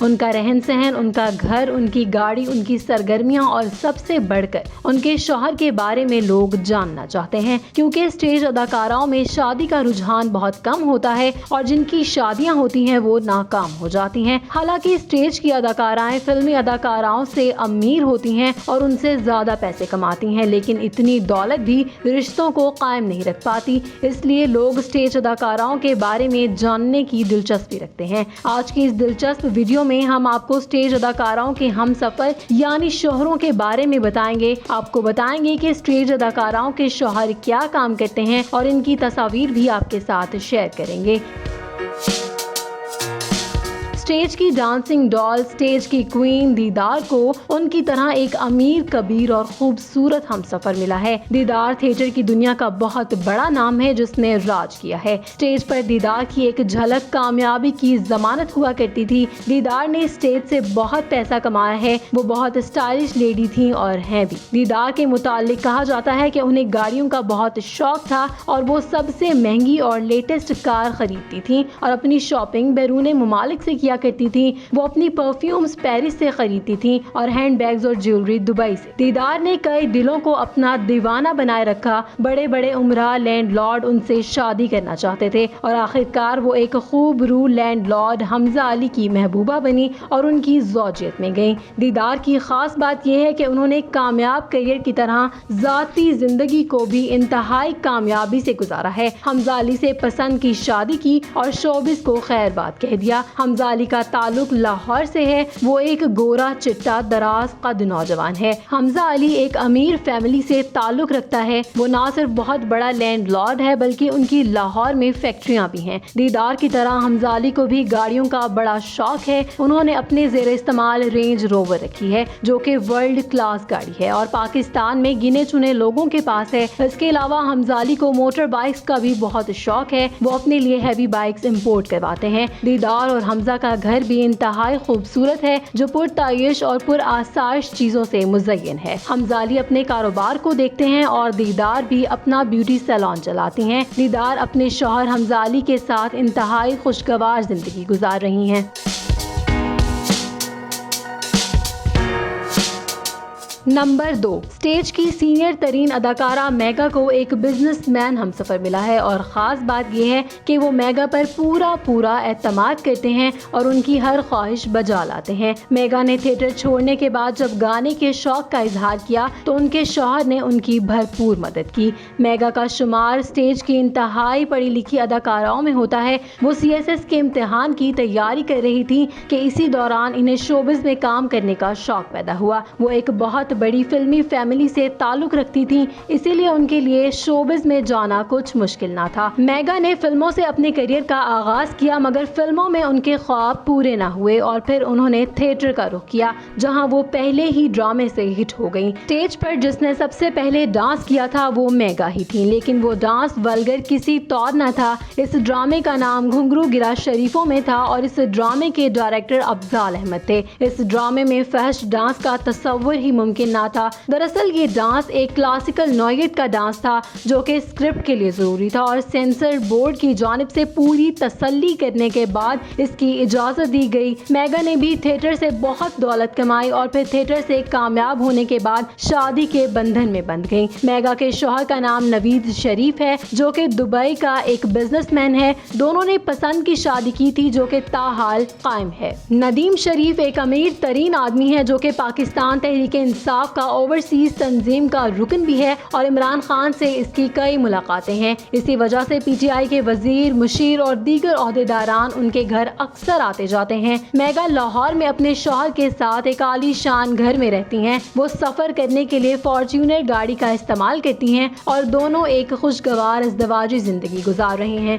ان کا رہن سہن، ان کا گھر، ان کی گاڑی، ان کی سرگرمیاں اور سب سے بڑھ کر ان کے شوہر کے بارے میں لوگ جاننا چاہتے ہیں، کیونکہ اسٹیج اداکاراؤں میں شادی کا رجحان بہت کم ہوتا ہے اور جن کی شادیاں ہوتی ہیں وہ ناکام ہو جاتی ہیں. حالانکہ اسٹیج کی اداکارائیں فلمی اداکاراؤں سے امیر ہوتی ہیں اور ان سے زیادہ پیسے کماتی ہیں، لیکن اتنی دولت بھی رشتوں کو قائم نہیں رکھ پاتی. اس لیے لوگ اسٹیج اداکاراؤں کے بارے میں جاننے کی دلچسپی رکھتے ہیں. آج کی اس دلچسپ ویڈیو میں ہم آپ کو اسٹیج اداکاراؤں کے ہم سفر یعنی شوہروں کے بارے میں بتائیں گے. آپ کو بتائیں گے کہ اسٹیج اداکاراؤں کے شوہر کیا کام کرتے ہیں اور ان کی تصاویر بھی آپ کے ساتھ شیئر کریں گے. اسٹیج کی ڈانسنگ ڈال، اسٹیج کی کوئین دیدار کو ان کی طرح ایک امیر، کبیر اور خوبصورت ہمسفر ملا ہے. دیدار تھیٹر کی دنیا کا بہت بڑا نام ہے جس نے راج کیا ہے. اسٹیج پر دیدار کی ایک جھلک کامیابی کی ضمانت ہوا کرتی تھی. دیدار نے اسٹیج سے بہت پیسہ کمایا ہے. وہ بہت اسٹائلش لیڈی تھیں اور ہیں بھی. دیدار کے متعلق کہا جاتا ہے کہ انہیں گاڑیوں کا بہت شوق تھا اور وہ سب سے مہنگی اور لیٹسٹ کار خریدتی تھیں اور اپنی شاپنگ بیرون ممالک سے کیا کرتی تھی. وہ اپنی پرفیومز پیرس سے خریدتی تھیں اور ہینڈ بیگز اور جیولری دبئی سے. دیدار نے کئی دلوں کو اپنا دیوانہ بنائے رکھا. بڑے بڑے عمرہ لینڈ لارڈ ان سے شادی کرنا چاہتے تھے اور آخرکار وہ ایک خوب رو لینڈ لارڈ حمزہ علی کی محبوبہ بنی اور ان کی زوجیت میں گئیں. دیدار کی خاص بات یہ ہے کہ انہوں نے کامیاب کیریئر کی طرح ذاتی زندگی کو بھی انتہائی کامیابی سے گزارا ہے. حمزہ علی سے پسند کی شادی کی اور شوبز کو خیر بات کہہ دیا. حمزہ علی کا تعلق لاہور سے ہے. وہ ایک گورا چٹا دراز قد نوجوان ہے. حمزہ علی ایک امیر فیملی سے تعلق رکھتا ہے. وہ نہ صرف بہت بڑا لینڈ لارڈ ہے بلکہ ان کی لاہور میں فیکٹریاں بھی ہیں. دیدار کی طرح حمزہ علی کو بھی گاڑیوں کا بڑا شوق ہے. انہوں نے اپنے زیر استعمال رینج روور رکھی ہے جو کہ ورلڈ کلاس گاڑی ہے اور پاکستان میں گنے چنے لوگوں کے پاس ہے. اس کے علاوہ حمزہ علی کو موٹر بائکس کا بھی بہت شوق ہے. وہ اپنے لیے ہیوی بائکس امپورٹ کرواتے ہیں. دیدار اور حمزہ کا گھر بھی انتہائی خوبصورت ہے جو پرتعیش اور پر آسائش چیزوں سے مزین ہے. حمزہ علی اپنے کاروبار کو دیکھتے ہیں اور دیدار بھی اپنا بیوٹی سیلون چلاتی ہیں. دیدار اپنے شوہر حمزہ علی کے ساتھ انتہائی خوشگوار زندگی گزار رہی ہیں. نمبر 2، اسٹیج کی سینئر ترین اداکارہ میگا کو ایک بزنس مین ہمسفر ملا ہے اور خاص بات یہ ہے کہ وہ میگا پر پورا اعتماد کرتے ہیں اور ان کی ہر خواہش بجا لاتے ہیں. میگا نے تھیٹر چھوڑنے کے بعد جب گانے کے شوق کا اظہار کیا تو ان کے شوہر نے ان کی بھرپور مدد کی. میگا کا شمار اسٹیج کی انتہائی پڑھی لکھی اداکاراؤں میں ہوتا ہے. وہ CSS کے امتحان کی تیاری کر رہی تھی کہ اسی دوران انہیں شوبز میں کام کرنے کا شوق پیدا ہوا. وہ ایک بہت بڑی فلمی فیملی سے تعلق رکھتی تھیں، اسی لیے ان کے لیے شوبز میں جانا کچھ مشکل نہ تھا. میگا نے فلموں سے اپنے کیریئر کا آغاز کیا مگر فلموں میں ان کے خواب پورے نہ ہوئے اور پھر انہوں نے تھیٹر کا رخ کیا جہاں وہ پہلے ہی ڈرامے سے ہٹ ہو گئیں. اسٹیج پر جس نے سب سے پہلے ڈانس کیا تھا وہ میگا ہی تھیں، لیکن وہ ڈانس ولگر کسی طور نہ تھا. اس ڈرامے کا نام گھنگرو گرا شریفوں میں تھا اور اس ڈرامے کے ڈائریکٹر افضال احمد تھے. اس ڈرامے میں فحش ڈانس کا تصور ہی ممکن نہ تھا. دراصل یہ ڈانس ایک کلاسیکل نوعیت کا ڈانس تھا جو کہ اسکرپٹ کے لیے ضروری تھا اور سینسر بورڈ کی جانب سے پوری تسلی کرنے کے بعد اس کی اجازت دی گئی. میگا نے بھی تھیٹر سے بہت دولت کمائی اور پھر تھیٹر سے کامیاب ہونے کے بعد شادی کے بندھن میں بندھ گئی. میگا کے شوہر کا نام نوید شریف ہے جو کہ دبئی کا ایک بزنس مین ہے. دونوں نے پسند کی شادی کی تھی جو کہ تاحال قائم ہے. ندیم شریف ایک امیر ترین آدمی ہے جو کہ پاکستان تحریک انصاف کا اوورسیز تنظیم کا رکن بھی ہے اور عمران خان سے اس کی کئی ملاقاتیں ہیں. اسی وجہ سے PTI کے وزیر، مشیر اور دیگر عہدیداران ان کے گھر اکثر آتے جاتے ہیں. میگا لاہور میں اپنے شوہر کے ساتھ ایک عالی شان گھر میں رہتی ہیں. وہ سفر کرنے کے لیے فارچونر گاڑی کا استعمال کرتی ہیں اور دونوں ایک خوشگوار ازدواجی زندگی گزار رہے ہیں.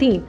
3,